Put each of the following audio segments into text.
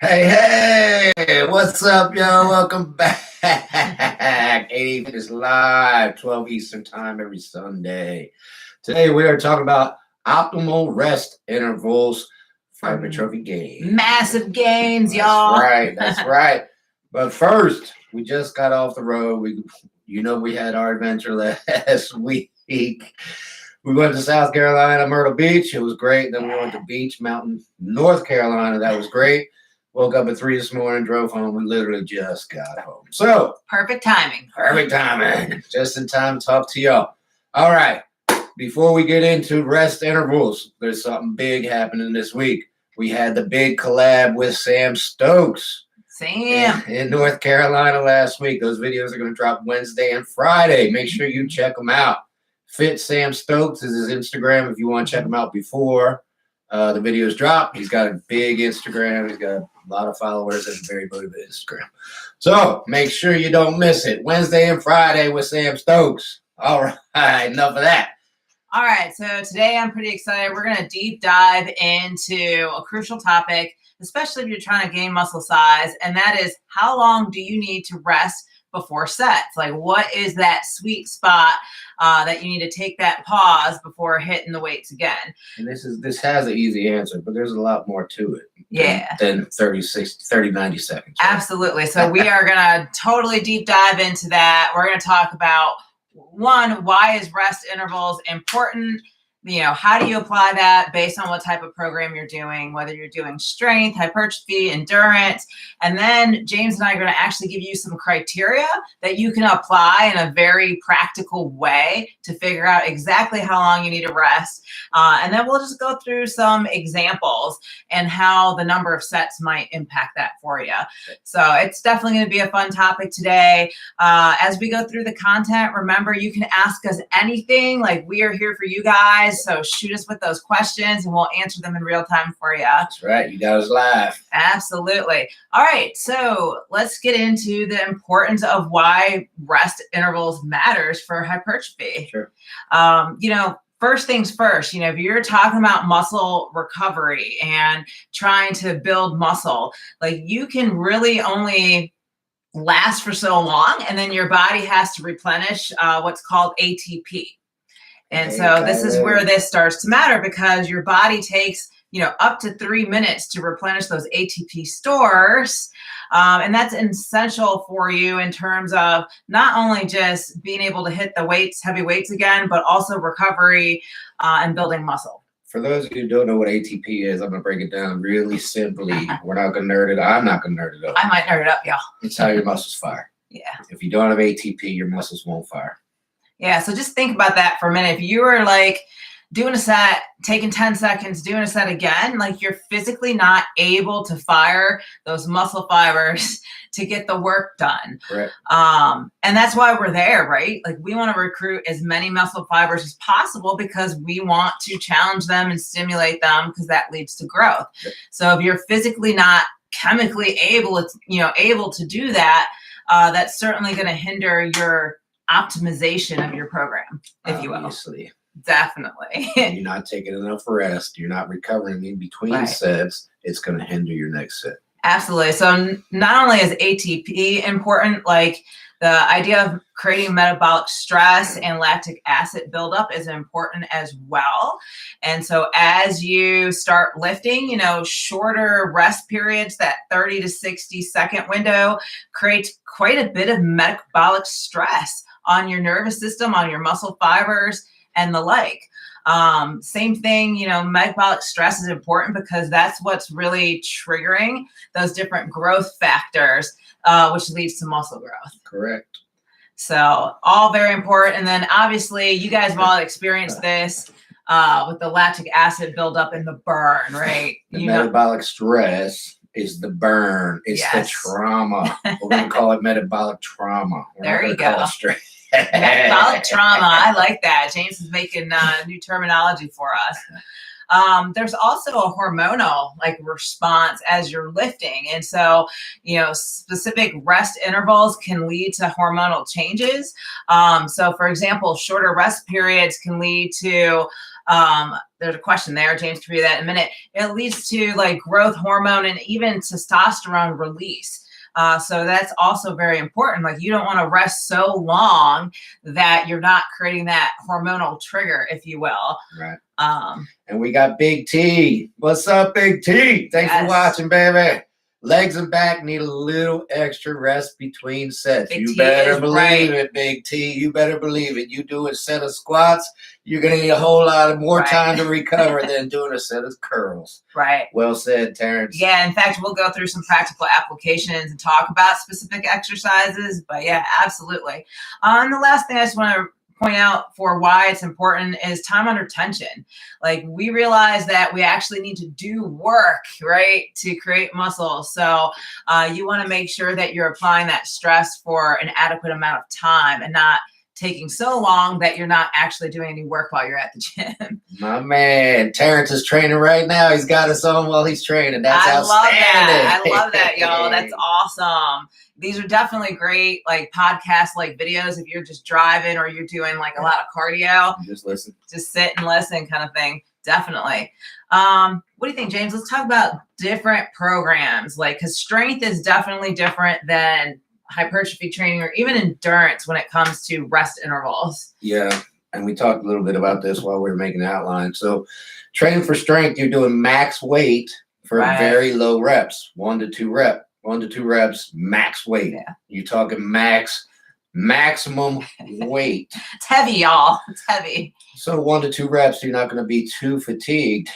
Hey, what's up, y'all? Welcome back. 80 Fitness Live, 12 Eastern Time every Sunday. Today we are talking about optimal rest intervals for hypertrophy gains. Massive gains, That's y'all. right, that's right. But first, we just got off the road. We had our adventure last week. We went to South Carolina, Myrtle Beach. It was great. Then we went to Beach Mountain, North Carolina. That was great. Woke up at 3 this morning, drove home. We literally just got home. So, perfect timing. Perfect timing. Just in time to talk to y'all. All right. Before we get into rest intervals, there's something big happening this week. We had the big collab with Sam Stokes. In North Carolina last week. Those videos are going to drop Wednesday and Friday. Make sure you check them out. Fit Sam Stokes is his Instagram if you want to check him out before the videos drop. He's got a big Instagram. He's got a lot of followers and a very motivated Instagram. So make sure you don't miss it. Wednesday and Friday with Sam Stokes. All right, enough of that. All right, so today I'm pretty excited. We're going to deep dive into a crucial topic, especially if you're trying to gain muscle size, and that is how long do you need to rest before sets? Like, what is that sweet spot that you need to take that pause before hitting the weights again? And this has an easy answer, but there's a lot more to it. Yeah. Than 90 seconds. Right? Absolutely. So we are going to totally deep dive into that. We're going to talk about, one, why is rest intervals important? How do you apply that based on what type of program you're doing, whether you're doing strength, hypertrophy, endurance. And then James and I are going to actually give you some criteria that you can apply in a very practical way to figure out exactly how long you need to rest. And then we'll just go through some examples and how the number of sets might impact that for you. So it's definitely going to be a fun topic today. As we go through the content, remember, you can ask us anything. Like, we are here for you guys. So shoot us with those questions and we'll answer them in real time for you. That's right. You got us live. Absolutely. All right. So let's get into the importance of why rest intervals matters for hypertrophy. Sure. First things first, if you're talking about muscle recovery and trying to build muscle, like, you can really only last for so long, and then your body has to replenish what's called ATP. And so this is where this starts to matter, because your body takes, up to 3 minutes to replenish those ATP stores. And that's essential for you in terms of not only just being able to hit the heavy weights again, but also recovery and building muscle. For those of you who don't know what ATP is, I'm going to break it down really simply. We're not going to nerd it up. I'm not going to nerd it up. I might nerd it up, y'all. It's how your muscles fire. Yeah. If you don't have ATP, your muscles won't fire. Yeah, so just think about that for a minute. If you were like doing a set, taking 10 seconds, doing a set again, like, you're physically not able to fire those muscle fibers to get the work done. Correct. And that's why we're there, right? Like, we want to recruit as many muscle fibers as possible because we want to challenge them and stimulate them, because that leads to growth. Yep. So if you're physically not chemically able to do that, that's certainly going to hinder your optimization of your program, if you will. Obviously. Definitely. You're not taking enough rest. You're not recovering in between sets. It's going to hinder your next set. Absolutely. So not only is ATP important, like, the idea of creating metabolic stress and lactic acid buildup is important as well. And so as you start lifting, shorter rest periods, that 30 to 60 second window, creates quite a bit of metabolic stress on your nervous system, on your muscle fibers, and the like. Same thing, metabolic stress is important because that's what's really triggering those different growth factors, which leads to muscle growth. Correct. So all very important. And then obviously you guys have all experienced this with the lactic acid buildup in the burn, right? The metabolic stress is the burn. It's the trauma. We're going to call it metabolic trauma. There you go. Stress. Metabolic trauma. I like that. James is making new terminology for us. There's also a hormonal response as you're lifting. And so, specific rest intervals can lead to hormonal changes. So for example, shorter rest periods can lead to There's a question there. James can read that in a minute. It leads to like growth hormone and even testosterone release. So that's also very important. Like you don't want to rest so long that you're not creating that hormonal trigger, if you will. Right. And we got Big T. What's up, Big T? Thanks for watching, baby. Legs and back need a little extra rest between sets. Big You T better is believe right. it, Big T. You better believe it. You do a set of squats, you're going to need a whole lot of more time to recover than doing a set of curls. Right. Well said, Terrence. Yeah, in fact, we'll go through some practical applications and talk about specific exercises. But yeah, absolutely. And the last thing I just want to point out for why it's important is time under tension. Like we realize that we actually need to do work, right, to create muscle. So you want to make sure that you're applying that stress for an adequate amount of time and not taking so long that you're not actually doing any work while you're at the gym. My man, Terrence is training right now. He's got us on while he's training. That's outstanding. I love that, y'all. That's awesome. These are definitely great, like podcast, like videos. If you're just driving or you're doing like a lot of cardio, just listen, just sit and listen, kind of thing. Definitely. What do you think, James? Let's talk about different programs, like because strength is definitely different than hypertrophy training or even endurance when it comes to rest intervals. Yeah. And we talked a little bit about this while we were making the outline. So training for strength, you're doing max weight for very low reps, 1 to 2 reps, max weight. Yeah. You're talking maximum weight. It's heavy, y'all. It's heavy. So 1 to 2 reps, you're not going to be too fatigued,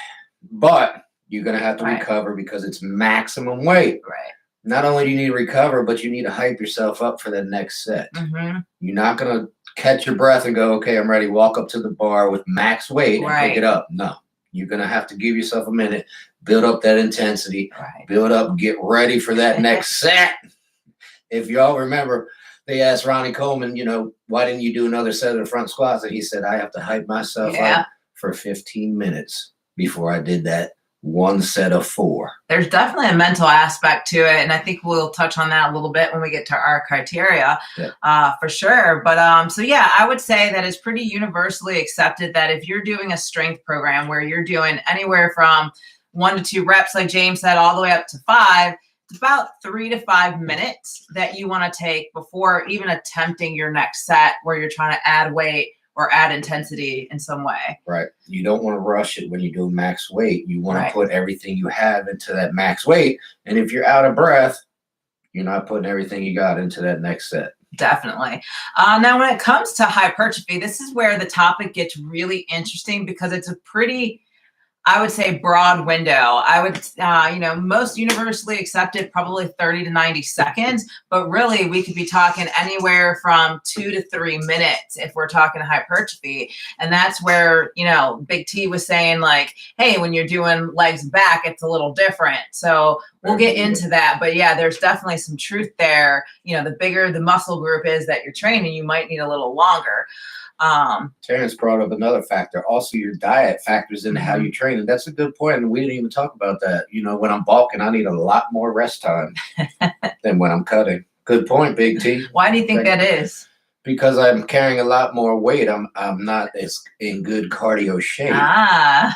but you're going to have to recover because it's maximum weight. Right. Not only do you need to recover, but you need to hype yourself up for the next set. Mm-hmm. You're not going to catch your breath and go, okay, I'm ready. Walk up to the bar with max weight and pick it up. No, you're going to have to give yourself a minute, build up that intensity, build up, get ready for that next set. If y'all remember, they asked Ronnie Coleman, why didn't you do another set of the front squats? And he said, I have to hype myself up for 15 minutes before I did that one set of 4. There's definitely a mental aspect to it, and I think we'll touch on that a little bit when we get to our criteria, for sure. But so yeah, I would say that it's pretty universally accepted that if you're doing a strength program where you're doing anywhere from 1 to 2 reps, like James said, all the way up to 5, it's about 3 to 5 minutes that you want to take before even attempting your next set where you're trying to add weight or add intensity in some way. Right. You don't want to rush it when you do max weight. You want to put everything you have into that max weight. And if you're out of breath, you're not putting everything you got into that next set. Definitely. Now, when it comes to hypertrophy, this is where the topic gets really interesting because it's a pretty, I would say, broad window. I would, most universally accepted, probably 30 to 90 seconds, but really we could be talking anywhere from 2 to 3 minutes if we're talking hypertrophy. And that's where, Big T was saying like, hey, when you're doing legs back, it's a little different. So we'll get into that. But yeah, there's definitely some truth there. The bigger the muscle group is that you're training, you might need a little longer. Terrence brought up another factor. Also, your diet factors into how you train. And that's a good point. And we didn't even talk about that. When I'm bulking, I need a lot more rest time than when I'm cutting. Good point, Big T. Why do you think that is? Because I'm carrying a lot more weight. I'm not as in good cardio shape.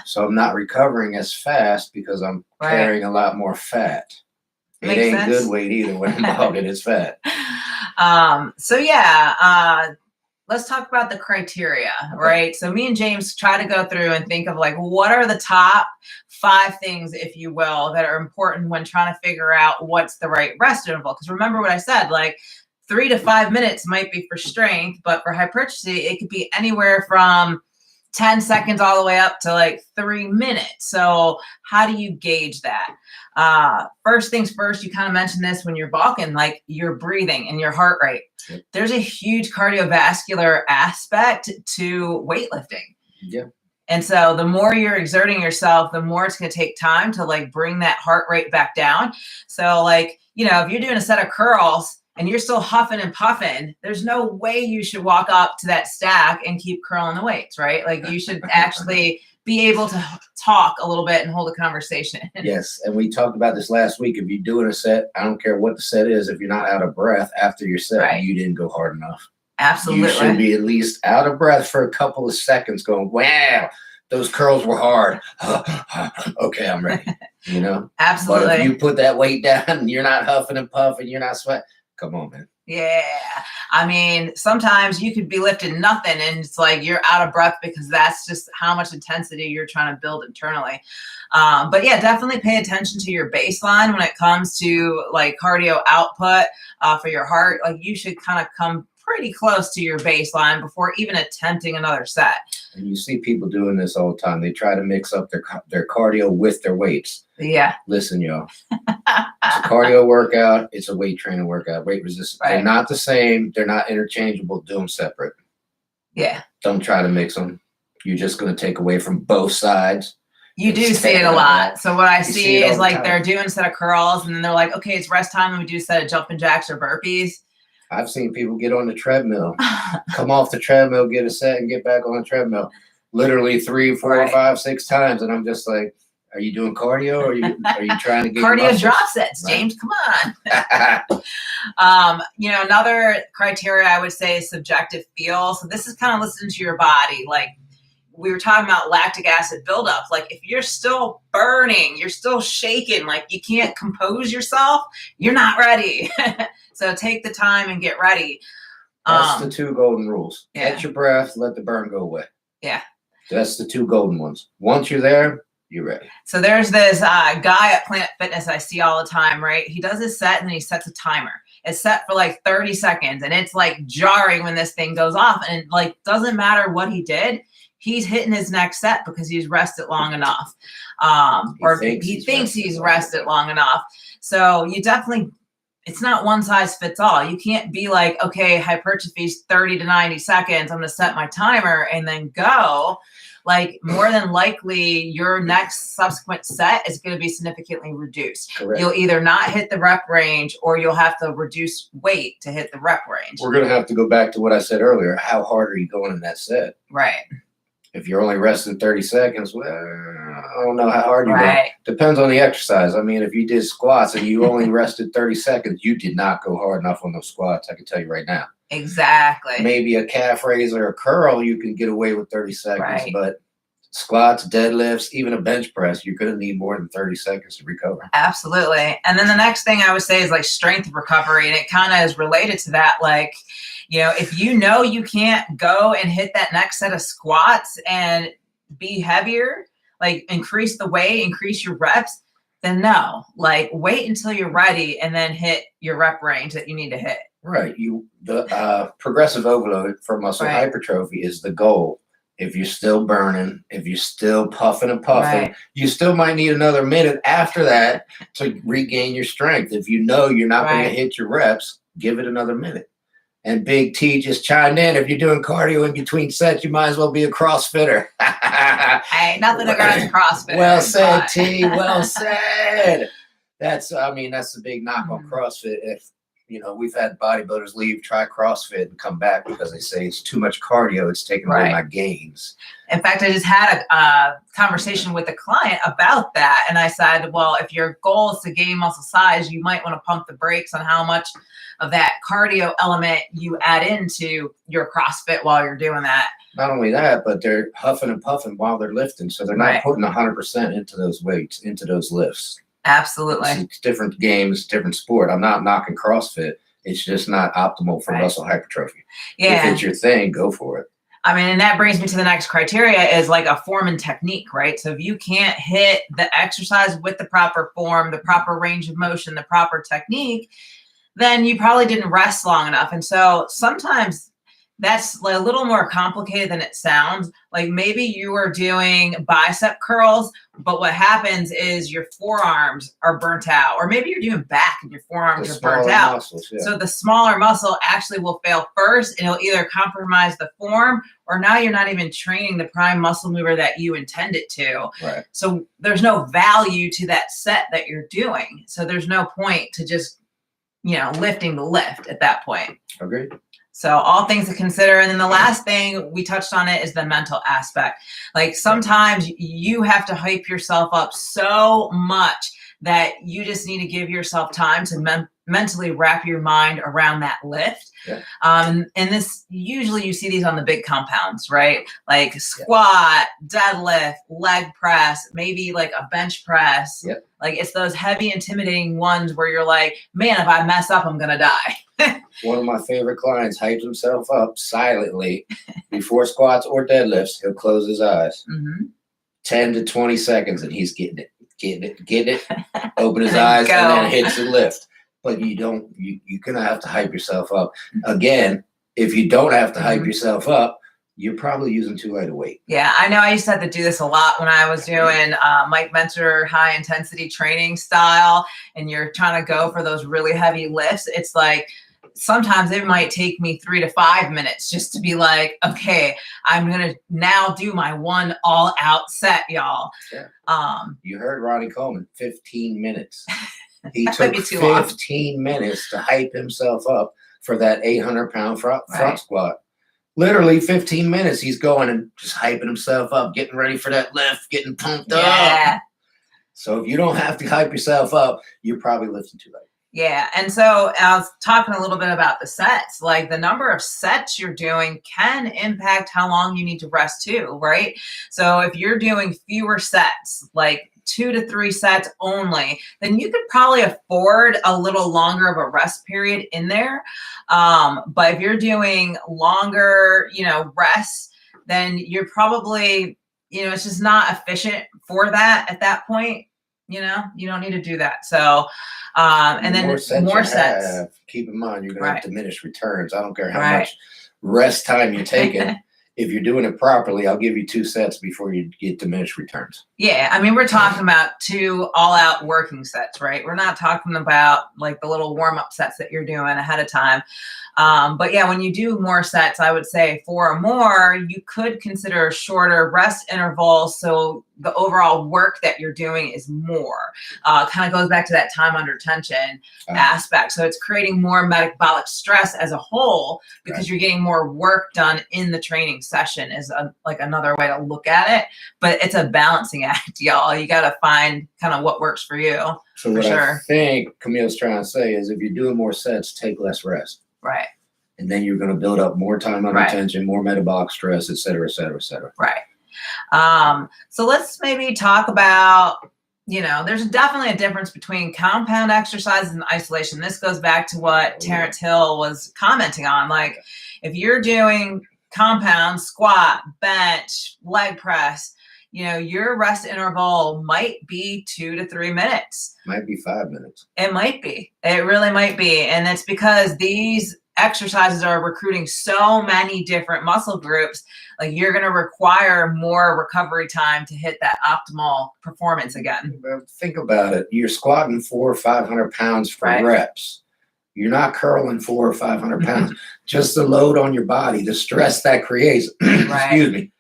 So I'm not recovering as fast because I'm carrying a lot more fat. It ain't good weight either when I'm bulking, it's fat. Let's talk about the criteria, right? So me and James try to go through and think of like, what are the top 5 things, if you will, that are important when trying to figure out what's the right rest interval? Because remember what I said, like 3 to 5 minutes might be for strength, but for hypertrophy, it could be anywhere from 10 seconds all the way up to like 3 minutes. So how do you gauge that? First things first, you kind of mentioned this when you're bulking, like your breathing and your heart rate. Yep. There's a huge cardiovascular aspect to weightlifting. Yeah. And so the more you're exerting yourself, the more it's going to take time to like bring that heart rate back down. So like, if you're doing a set of curls and you're still huffing and puffing, there's no way you should walk up to that stack and keep curling the weights, right? Like you should actually be able to talk a little bit and hold a conversation. Yes. And we talked about this last week. If you're doing a set, I don't care what the set is. If you're not out of breath after your set, you didn't go hard enough. Absolutely. You should be at least out of breath for a couple of seconds going, wow, those curls were hard. Okay, I'm ready. Absolutely. But if you put that weight down and you're not huffing and puffing, you're not sweating. Come on, man. Yeah. I mean, sometimes you could be lifting nothing and it's like you're out of breath because that's just how much intensity you're trying to build internally. But yeah, definitely pay attention to your baseline when it comes to like cardio output for your heart. Like you should kind of come pretty close to your baseline before even attempting another set. And you see people doing this all the time. They try to mix up their cardio with their weights. Yeah. Listen, y'all. It's a cardio workout. It's a weight training workout. Weight resistance. Right. They're not the same. They're not interchangeable. Do them separate. Yeah. Don't try to mix them. You're just going to take away from both sides. You do see it a lot. So what I see is like they're doing a set of curls and then they're like, okay, it's rest time and we do a set of jumping jacks or burpees. I've seen people get on the treadmill, come off the treadmill, get a set, and get back on the treadmill, literally 3, 4, 5, 6 times, and I'm just like, "Are you doing cardio? Or are you trying to get cardio muscles? Drop sets, James? Right. Come on." Another criteria I would say is subjective feel. So this is kind of listening to your body, like. We were talking about lactic acid buildup. Like if you're still burning, you're still shaking, like you can't compose yourself, you're not ready. So take the time and get ready. That's the 2 golden rules. Yeah. Catch your breath, let the burn go away. Yeah. That's the 2 golden ones. Once you're there, you're ready. So there's this guy at Planet Fitness I see all the time, right? He does his set and then he sets a timer. It's set for like 30 seconds and it's like jarring when this thing goes off. And it like doesn't matter what he did. He's hitting his next set because he's rested long enough. He thinks he's rested long enough. So you definitely, it's not one size fits all. You can't be like, okay, hypertrophy's 30 to 90 seconds. I'm going to set my timer and then go. Like more than likely your next subsequent set is going to be significantly reduced. Correct. You'll either not hit the rep range or you'll have to reduce weight to hit the rep range. We're going to have to go back to what I said earlier. How hard are you going in that set? Right. If you're only resting 30 seconds, well, I don't know how hard you're right. going. Depends on the exercise. I mean, if you did squats and you only rested 30 seconds, you did not go hard enough on those squats. I can tell you right now. Exactly. Maybe a calf raise or a curl, you can get away with 30 seconds. Right. But squats, deadlifts, even a bench press, you're going to need more than 30 seconds to recover. Absolutely. And then the next thing I would say is like strength recovery. And it kind of is related to that. Like, if you can't go and hit that next set of squats and be heavier, like increase the weight, increase your reps, then no, like wait until you're ready and then hit your rep range that you need to hit. Right. The progressive overload for muscle hypertrophy is the goal. If you're still burning, if you're still puffing and puffing, you still might need another minute after that to regain your strength. If you know you're not going to hit your reps, give it another minute. And Big T just chimed in. If you're doing cardio in between sets, you might as well be a CrossFitter. Hey, nothing against CrossFit. Well said, T. Well said. That's the big knock on CrossFit. If we've had bodybuilders leave, try CrossFit, and come back because they say it's too much cardio. It's taking away my gains. In fact, I just had a conversation with a client about that. And I said, well, if your goal is to gain muscle size, you might want to pump the brakes on how much of that cardio element you add into your CrossFit while you're doing that. Not only that, but they're huffing and puffing while they're lifting. So they're not putting 100% into those weights, into those lifts. Absolutely. It's different games, different sport. I'm not knocking CrossFit. It's just not optimal for muscle hypertrophy. Yeah. If it's your thing, go for it. I mean, and that brings me to the next criteria is like a form and technique, right? So if you can't hit the exercise with the proper form, the proper range of motion, the proper technique, then you probably didn't rest long enough. And so sometimes that's a little more complicated than it sounds. Like maybe you are doing bicep curls, but what happens is your forearms are burnt out, or maybe you're doing back and your forearms are burnt out. Muscles, So the smaller muscle actually will fail first, and it'll either compromise the form, or now you're not even training the prime muscle mover that you intended to. Right. So there's no value to that set that you're doing. So there's no point to just, lifting the lift at that point. Agreed. So all things to consider. And then the last thing we touched on it is the mental aspect. Like sometimes you have to hype yourself up so much that you just need to give yourself time to mentally wrap your mind around that lift. Yeah. And this, usually you see these on the big compounds, right? Like squat, deadlift, leg press, maybe like a bench press. Yep. Like it's those heavy, intimidating ones where you're like, man, if I mess up, I'm going to die. One of my favorite clients hypes himself up silently before squats or deadlifts. He'll close his eyes. 10 to 20 seconds and he's getting it, open his eyes and then hits the lift. But you're going to have to hype yourself up. Again, if you don't have to hype yourself up, you're probably using too light a weight. Yeah, I know I used to have to do this a lot when I was doing Mike Mentor high intensity training style, and you're trying to go for those really heavy lifts. It's like, sometimes it might take me 3 to 5 minutes just to be like, okay, I'm going to now do my one all out set, y'all. Yeah. You heard Ronnie Coleman, 15 minutes. He That took 15 minutes to hype himself up for that 800-pound front squat. Literally 15 minutes. He's going and just hyping himself up, getting ready for that lift, getting pumped up. So if you don't have to hype yourself up, you're probably lifting too light. Yeah. And so I was talking a little bit about the sets, like the number of sets you're doing can impact how long you need to rest too, right? So if you're doing fewer sets, like 2 to 3 sets only, then you could probably afford a little longer of a rest period in there. But if you're doing longer, rests, then you're probably, it's just not efficient for that at that point. You don't need to do that. So, and then more sets. Keep in mind, you're going to have diminished returns. I don't care how much rest time you're taking. If you're doing it properly, I'll give you 2 sets before you get diminished returns. Yeah. I mean, we're talking about 2 all-out working sets, right? We're not talking about like the little warm-up sets that you're doing ahead of time. But yeah, when you do more sets, I would say 4 or more, you could consider shorter rest intervals. So the overall work that you're doing is more. Kind of goes back to that time under tension aspect. So it's creating more metabolic stress as a whole because you're getting more work done in the training session is like another way to look at it. But it's a balancing act, y'all. You got to find kind of what works for you. So what I think Camille's trying to say is if you're doing more sets, take less rest. Right. And then you're going to build up more time under tension, more metabolic stress, et cetera, et cetera, et cetera. Right. So let's maybe talk about, there's definitely a difference between compound exercises and isolation. This goes back to what Terrence Hill was commenting on. Like if you're doing compound, squat, bench, leg press, your rest interval might be 2 to 3 minutes. Might be 5 minutes. It might be. It really might be. And it's because these exercises are recruiting so many different muscle groups. Like you're going to require more recovery time to hit that optimal performance again. Think about it. You're squatting 400 or 500 pounds for reps. You're not curling 400 or 500 pounds. Just the load on your body, the stress that creates, excuse me,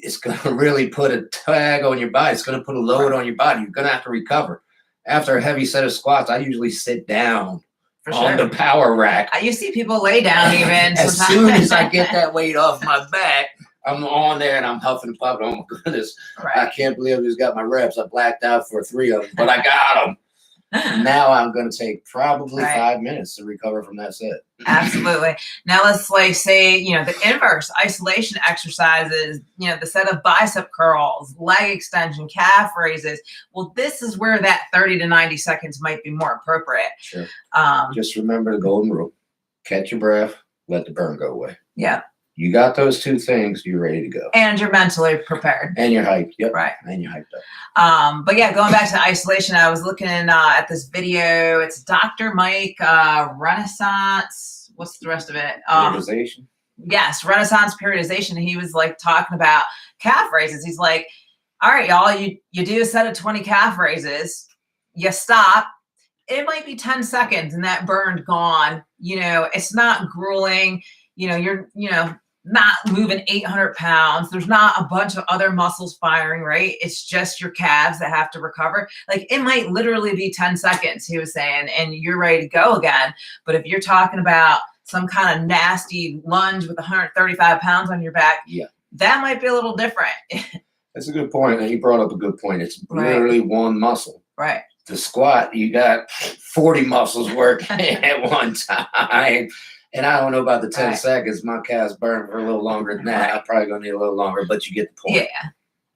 it's going to really put a tag on your body. It's going to put a load on your body. You're going to have to recover. After a heavy set of squats, I usually sit down on the power rack. You see people lay down even. As soon as I get that weight off my back, I'm on there and I'm huffing and puffing. Oh my goodness. I can't believe I just got my reps. I blacked out for 3 of them, but I got them. Now I'm going to take probably 5 minutes to recover from that set. Absolutely. Now let's say, the inverse isolation exercises, the set of bicep curls, leg extension, calf raises. Well, this is where that 30 to 90 seconds might be more appropriate. Sure. Just remember the golden rule. Catch your breath, let the burn go away. Yeah. You got those 2 things, you're ready to go. And you're mentally prepared. And you're hyped. Yep. Right. And you're hyped up. But yeah, going back to isolation, I was looking at this video. It's Dr. Mike Renaissance. What's the rest of it? Periodization. Yes, Renaissance periodization. He was like talking about calf raises. He's like, all right, y'all, you do a set of 20 calf raises, you stop. It might be 10 seconds and that burned gone. It's not grueling. You're not moving 800 pounds. There's not a bunch of other muscles firing, right? It's just your calves that have to recover. Like it might literally be 10 seconds, he was saying, and you're ready to go again. But if you're talking about some kind of nasty lunge with 135 pounds on your back, that might be a little different. That's a good point. And he brought up a good point. It's literally one muscle. Right. the squat, you got 40 muscles working at one time. And I don't know about the 10 seconds. My calves burn for a little longer than that. I'm probably going to need a little longer, but you get the point. Yeah,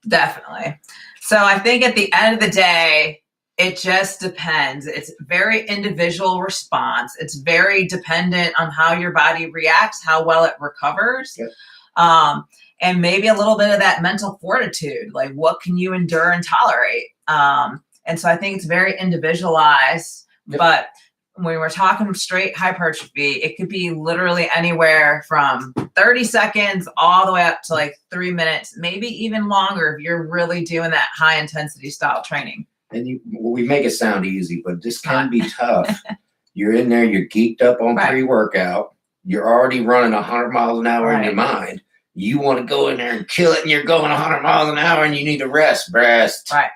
definitely. So I think at the end of the day, it just depends. It's very individual response. It's very dependent on how your body reacts, how well it recovers. Yep. And maybe a little bit of that mental fortitude, like what can you endure and tolerate? And so I think it's very individualized, Yep. but when we're talking straight hypertrophy, it could be literally anywhere from 30 seconds all the way up to like 3 minutes, maybe even longer if you're really doing that high intensity style training. And we make it sound easy, but this can be tough. You're in there, you're geeked up on pre-workout. You're already running 100 miles an hour in your mind. You want to go in there and kill it, and you're going 100 miles an hour, and you need to rest. Right.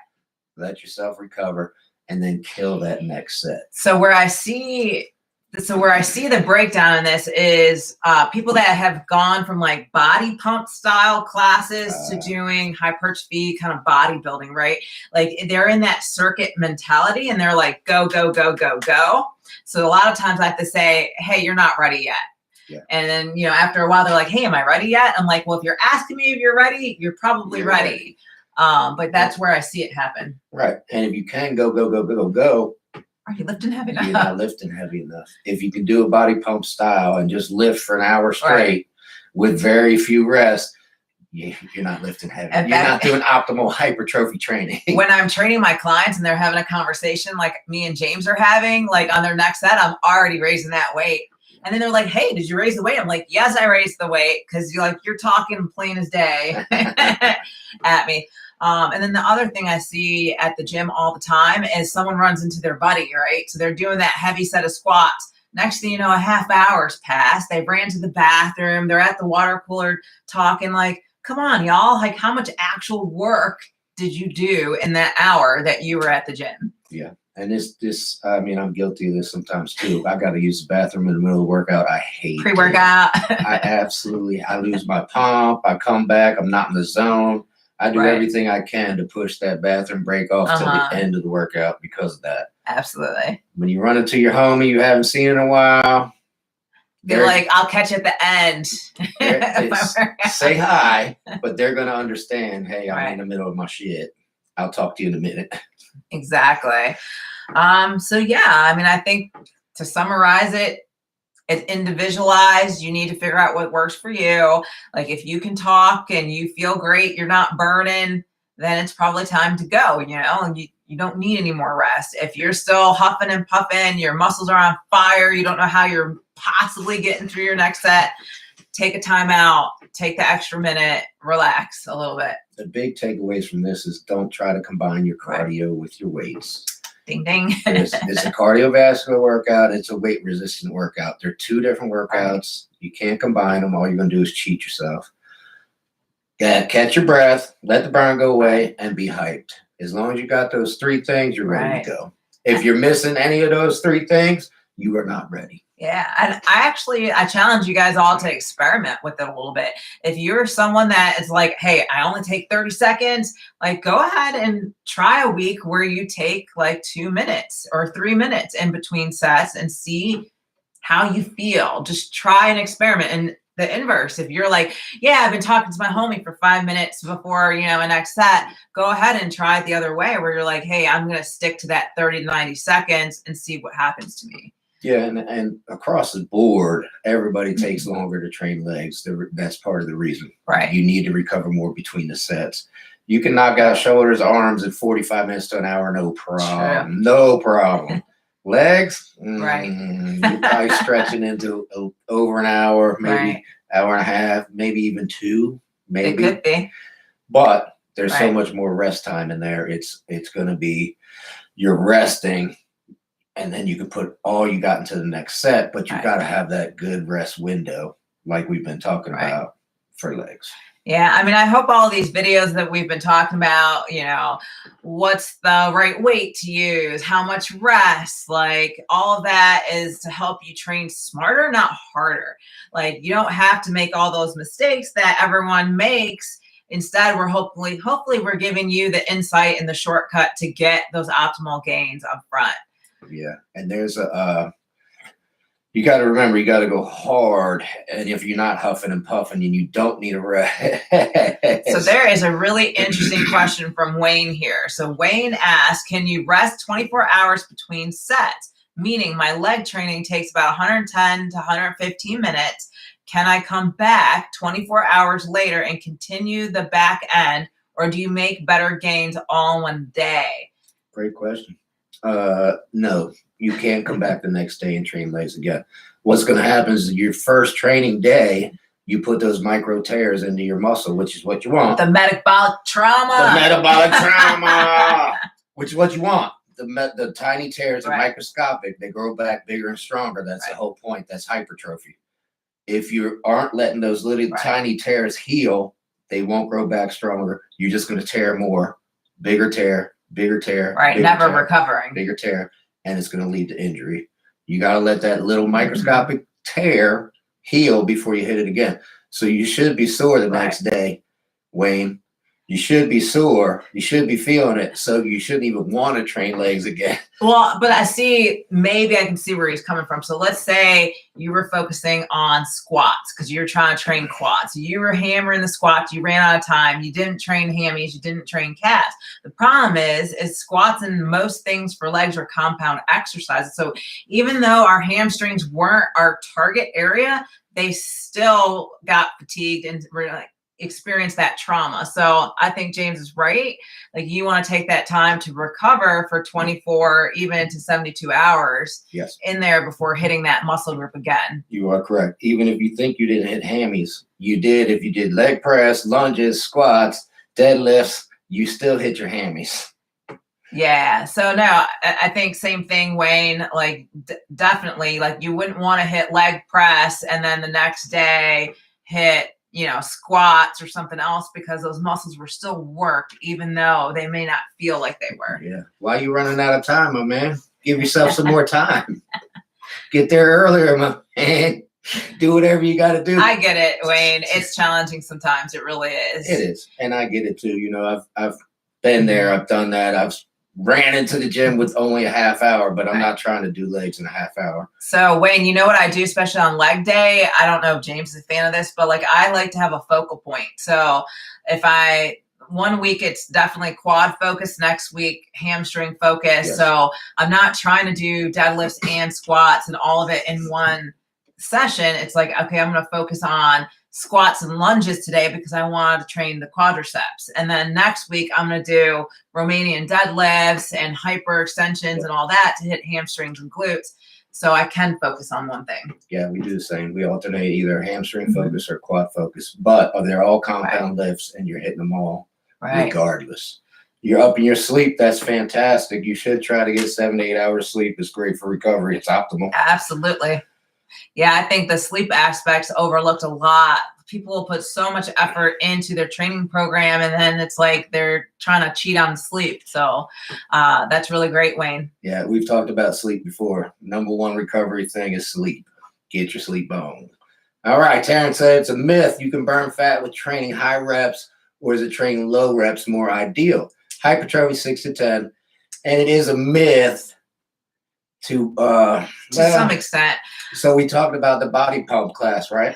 Let yourself recover, and then kill that next set. So where I see the breakdown in this is people that have gone from like body pump style classes to doing hypertrophy kind of bodybuilding, right? Like they're in that circuit mentality and they're like, go, go, go, go, go. So a lot of times I have to say, hey, you're not ready yet. Yeah. And then, after a while they're like, hey, am I ready yet? I'm like, well, if you're asking me if you're ready, you're probably ready. But that's where I see it happen. Right. And if you can go, go, go, go, go, are you lifting heavy enough? You're not lifting heavy enough. If you can do a body pump style and just lift for an hour straight with very few rests, you're not lifting heavy. You're not doing optimal hypertrophy training. When I'm training my clients and they're having a conversation like me and James are having, like on their next set, I'm already raising that weight. And then they're like, hey, did you raise the weight? I'm like, yes, I raised the weight, because you're talking plain as day at me. And then the other thing I see at the gym all the time is someone runs into their buddy, right? So they're doing that heavy set of squats. Next thing you know, a half hour's passed. They ran to the bathroom. They're at the water cooler talking like, come on, y'all. Like, how much actual work did you do in that hour that you were at the gym? Yeah. And I'm guilty of this sometimes too. I got to use the bathroom in the middle of the workout. I hate pre-workout. I lose my pump. I come back. I'm not in the zone. I do everything I can to push that bathroom break off till the end of the workout because of that. Absolutely. When you run into your homie you haven't seen in a while, they're like, I'll catch you at the end. Say hi, but they're going to understand, hey, I'm in the middle of my shit. I'll talk to you in a minute. Exactly. So yeah, I think to summarize it, it's individualized. You need to figure out what works for you. Like if you can talk and you feel great, you're not burning, then it's probably time to go, and you don't need any more rest. If you're still huffing and puffing, your muscles are on fire, you don't know how you're possibly getting through your next set, take a time out, take the extra minute, relax a little bit. The big takeaways from this is don't try to combine your cardio with your weights. Ding, ding. It's a cardiovascular workout. It's a weight resistant workout. They're two different workouts. You can't combine them. All you're going to do is cheat yourself. Yeah, catch your breath, let the burn go away, and be hyped. As long as you got those three things, you're ready to go. If you're missing any of those three things, you are not ready. Yeah, and I challenge you guys all to experiment with it a little bit. If you're someone that is like, hey, I only take 30 seconds, like go ahead and try a week where you take like 2 minutes or 3 minutes in between sets and see how you feel. Just try an experiment. And the inverse, if you're like, yeah, I've been talking to my homie for 5 minutes before, my next set, go ahead and try it the other way where you're like, hey, I'm going to stick to that 30 to 90 seconds and see what happens to me. Yeah, and across the board, everybody takes longer to train legs. That's part of the reason. Right. You need to recover more between the sets. You can knock out shoulders, arms in 45 minutes to an hour, no problem. True. No problem. Legs, you're probably stretching into over an hour, maybe hour and a half, maybe even 2, maybe. It could be. But there's so much more rest time in there. It's going to be you're resting. And then you can put all you got into the next set, but you got to have that good rest window like we've been talking about for legs. Yeah, I hope all of these videos that we've been talking about, what's the right weight to use, how much rest, like all of that is to help you train smarter, not harder. Like you don't have to make all those mistakes that everyone makes Instead, we're hopefully we're giving you the insight and the shortcut to get those optimal gains up front. Yeah, and there's you got to remember, you got to go hard, and if you're not huffing and puffing, and you don't need a rest. So there is a really interesting question from Wayne here. So Wayne asks, can you rest 24 hours between sets? Meaning my leg training takes about 110 to 115 minutes. Can I come back 24 hours later and continue the back end, or do you make better gains all in one day? Great question. No, you can't come back the next day and train legs again. What's going to happen is your first training day, you put those micro tears into your muscle, which is what you want. The metabolic trauma. The metabolic trauma, which is what you want. The tiny tears are microscopic. They grow back bigger and stronger. That's the whole point. That's hypertrophy. If you aren't letting those little tiny tears heal, they won't grow back stronger. You're just going to tear more. Bigger tear. Bigger tear. Right, bigger never tear, recovering. Bigger tear, and it's going to lead to injury. You got to let that little microscopic tear heal before you hit it again. So you should be sore the next day, Wayne. You should be sore. You should be feeling it. So you shouldn't even want to train legs again. Well, but maybe I can see where he's coming from. So let's say you were focusing on squats because you're trying to train quads. You were hammering the squats. You ran out of time. You didn't train hammies. You didn't train calves. The problem is squats and most things for legs are compound exercises. So even though our hamstrings weren't our target area, they still got fatigued and experience that trauma. So I think James is right. Like you want to take that time to recover for 24, even to 72 hours in there before hitting that muscle group again. You are correct. Even if you think you didn't hit hammies, you did. If you did leg press, lunges, squats, deadlifts, you still hit your hammies. Yeah. So no, I think same thing, Wayne, like definitely like you wouldn't want to hit leg press and then the next day hit squats or something else because those muscles were still worked, even though they may not feel like they were. Yeah. Why are you running out of time, my man? Give yourself some more time. Get there earlier, my man. Do whatever you got to do. I get it, Wayne. It's challenging sometimes. It really is. It is. And I get it too. I've been there. I've done that. I've ran into the gym with only a half hour, but I'm not trying to do legs in a half hour. So Wayne, you know what I do, especially on leg day? I don't know if James is a fan of this, but like I like to have a focal point. So if one week it's definitely quad focus, next week hamstring focus. Yes. So I'm not trying to do deadlifts and squats and all of it in one session. It's like, okay, I'm going to focus on squats and lunges today because I wanted to train the quadriceps. And then next week I'm going to do Romanian deadlifts and hyper extensions and all that to hit hamstrings and glutes. So I can focus on one thing. Yeah, we do the same. We alternate either hamstring focus or quad focus, but they're all compound lifts and you're hitting them all regardless. You're up in your sleep. That's fantastic. You should try to get 7 to 8 hours sleep. It's great for recovery. It's optimal. Absolutely. Yeah, I think the sleep aspect's overlooked a lot. People will put so much effort into their training program, and then it's like they're trying to cheat on sleep. So that's really great, Wayne. Yeah, we've talked about sleep before. Number one recovery thing is sleep. Get your sleep on. All right, Terrence said it's a myth. You can burn fat with training high reps, or is it training low reps more ideal? Hypertrophy 6 to 10. And it is a myth to some extent. So we talked about the body pump class, right?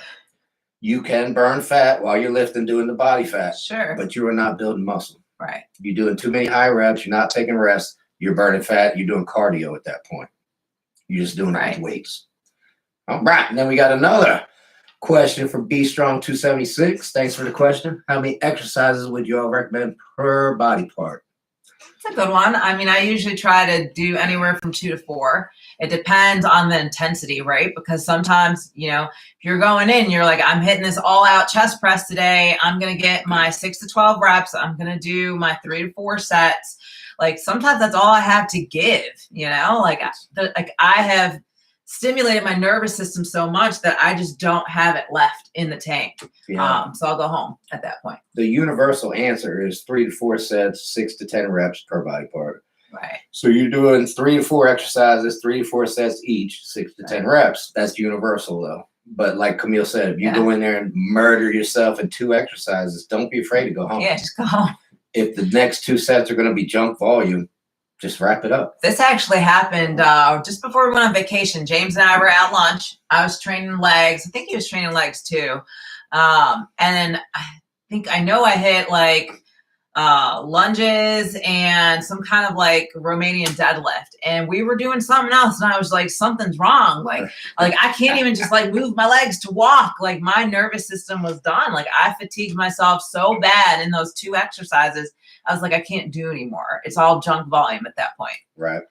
You can burn fat while you're lifting, doing the body fat. Sure. But you are not building muscle. Right. You're doing too many high reps. You're not taking rest. You're burning fat. You're doing cardio at that point. You're just doing it with weights. All right. And then we got another question from B Strong 276. Thanks for the question. How many exercises would you all recommend per body part? That's a good one. I mean, I usually try to do anywhere from 2 to 4. It depends on the intensity, right? Because sometimes, if you're going in, you're like, I'm hitting this all out chest press today. I'm going to get my 6 to 12 reps. I'm going to do my 3 to 4 sets. Like sometimes that's all I have to give, like I have stimulated my nervous system so much that I just don't have it left in the tank. Yeah. So I'll go home at that point. The universal answer is 3 to 4 sets, 6 to 10 reps per body part. Right. So you're doing 3 to 4 exercises, 3 to 4 sets each, 6 to 10 reps. That's universal though. But like Camille said, if you go in there and murder yourself in 2 exercises, don't be afraid to go home. Yeah, just go home. If the next 2 sets are going to be junk volume, just wrap it up. This actually happened just before we went on vacation. James and I were at lunch. I was training legs. I think he was training legs too. And then I know I hit like lunges and some kind of like Romanian deadlift, and we were doing something else, and I was like, something's wrong. Like I can't even just like move my legs to walk. Like my nervous system was done. Like I fatigued myself so bad in those 2 exercises. I was like, I can't do anymore. It's all junk volume at that point. Right.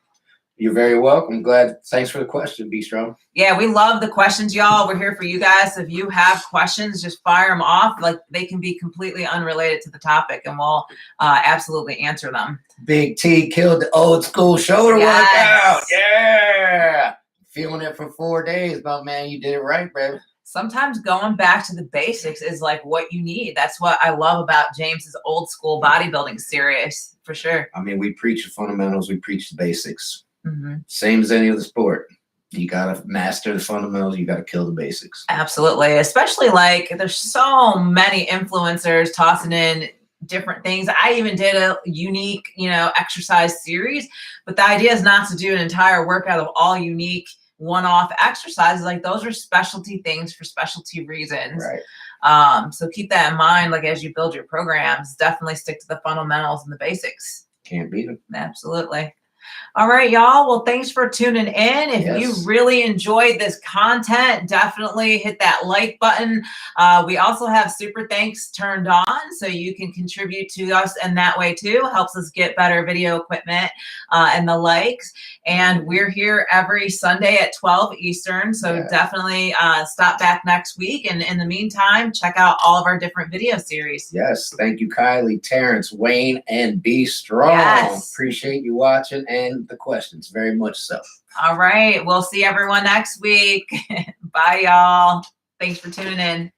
You're very welcome. Glad. Thanks for the question, Be Strong. Yeah, we love the questions, y'all. We're here for you guys. If you have questions, just fire them off. Like they can be completely unrelated to the topic, and we'll absolutely answer them. Big T killed the old school shoulder workout. Yeah. Feeling it for 4 days, but man, you did it right, baby. Sometimes going back to the basics is like what you need. That's what I love about James's old school bodybuilding series, for sure. I mean, we preach the fundamentals. We preach the basics. Mm-hmm. Same as any other sport. You got to master the fundamentals. You got to kill the basics. Absolutely. Especially like there's so many influencers tossing in different things. I even did a unique, exercise series, but the idea is not to do an entire workout of all unique one-off exercises. Like those are specialty things for specialty reasons. Right. So keep that in mind. Like as you build your programs, definitely stick to the fundamentals and the basics. Can't beat them. Absolutely. All right, y'all. Well, thanks for tuning in. If you really enjoyed this content, definitely hit that like button. We also have super thanks turned on, so you can contribute to us in that way too. Helps us get better video equipment and the likes. And we're here every Sunday at 12 Eastern, so definitely stop back next week. And in the meantime, check out all of our different video series. Yes. Thank you, Kylie, Terrence, Wayne, and Be Strong. Yes. Appreciate you watching and the questions. Very much so. All right. We'll see everyone next week. Bye, y'all. Thanks for tuning in.